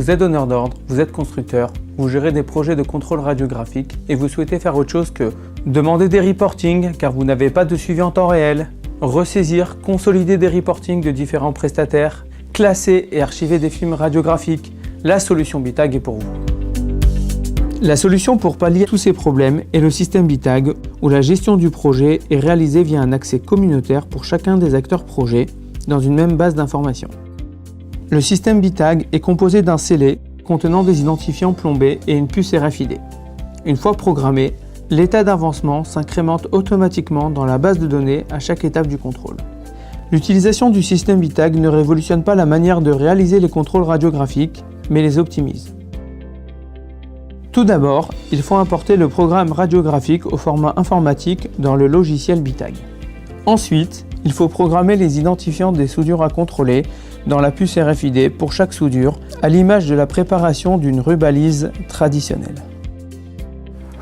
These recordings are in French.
Vous êtes donneur d'ordre, vous êtes constructeur, vous gérez des projets de contrôle radiographique et vous souhaitez faire autre chose que demander des reportings car vous n'avez pas de suivi en temps réel, ressaisir, consolider des reportings de différents prestataires, classer et archiver des films radiographiques. La solution BITAG est pour vous. La solution pour pallier tous ces problèmes est le système BITAG où la gestion du projet est réalisée via un accès communautaire pour chacun des acteurs projet dans une même base d'informations. Le système BITAG est composé d'un scellé contenant des identifiants plombés et une puce RFID. Une fois programmé, l'état d'avancement s'incrémente automatiquement dans la base de données à chaque étape du contrôle. L'utilisation du système BITAG ne révolutionne pas la manière de réaliser les contrôles radiographiques, mais les optimise. Tout d'abord, il faut importer le programme radiographique au format informatique dans le logiciel BITAG. Ensuite, il faut programmer les identifiants des soudures à contrôler dans la puce RFID pour chaque soudure, à l'image de la préparation d'une rubalise traditionnelle.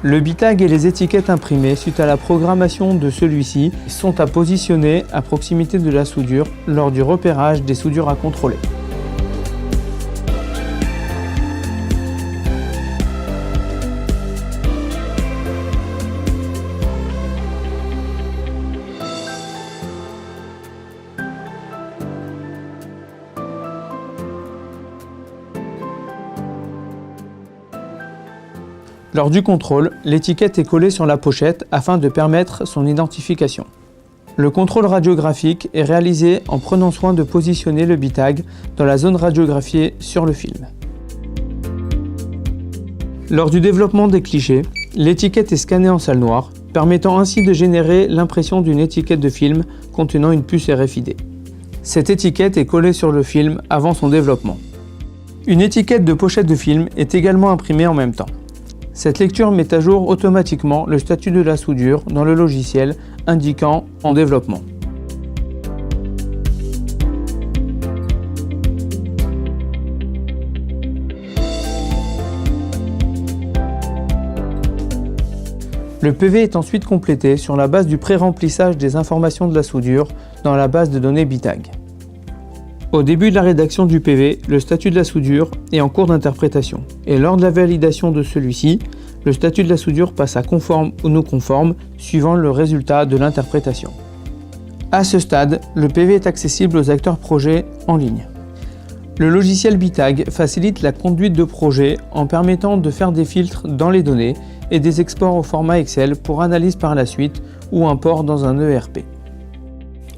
Le BITAG et les étiquettes imprimées suite à la programmation de celui-ci sont à positionner à proximité de la soudure lors du repérage des soudures à contrôler. Lors du contrôle, l'étiquette est collée sur la pochette afin de permettre son identification. Le contrôle radiographique est réalisé en prenant soin de positionner le BITAG dans la zone radiographiée sur le film. Lors du développement des clichés, l'étiquette est scannée en salle noire, permettant ainsi de générer l'impression d'une étiquette de film contenant une puce RFID. Cette étiquette est collée sur le film avant son développement. Une étiquette de pochette de film est également imprimée en même temps. Cette lecture met à jour automatiquement le statut de la soudure dans le logiciel indiquant « En développement ». Le PV est ensuite complété sur la base du pré-remplissage des informations de la soudure dans la base de données BITAG. Au début de la rédaction du PV, le statut de la soudure est en cours d'interprétation et lors de la validation de celui-ci, le statut de la soudure passe à conforme ou non conforme suivant le résultat de l'interprétation. À ce stade, le PV est accessible aux acteurs projet en ligne. Le logiciel BITAG facilite la conduite de projet en permettant de faire des filtres dans les données et des exports au format Excel pour analyse par la suite ou import dans un ERP.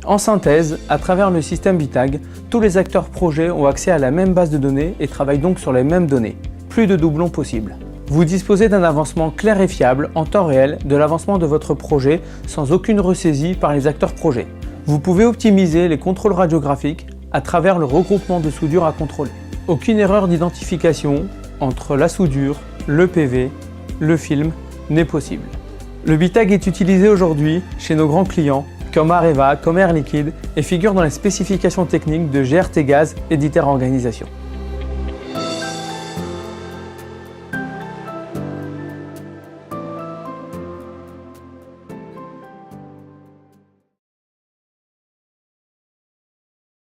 En synthèse, à travers le système BITAG, tous les acteurs projet ont accès à la même base de données et travaillent donc sur les mêmes données. Plus de doublons possibles. Vous disposez d'un avancement clair et fiable en temps réel de l'avancement de votre projet sans aucune ressaisie par les acteurs projet. Vous pouvez optimiser les contrôles radiographiques à travers le regroupement de soudures à contrôler. Aucune erreur d'identification entre la soudure, le PV, le film n'est possible. Le BITAG est utilisé aujourd'hui chez nos grands clients comme Areva, comme Air Liquide et figure dans les spécifications techniques de GRT Gaz, éditeur organisation.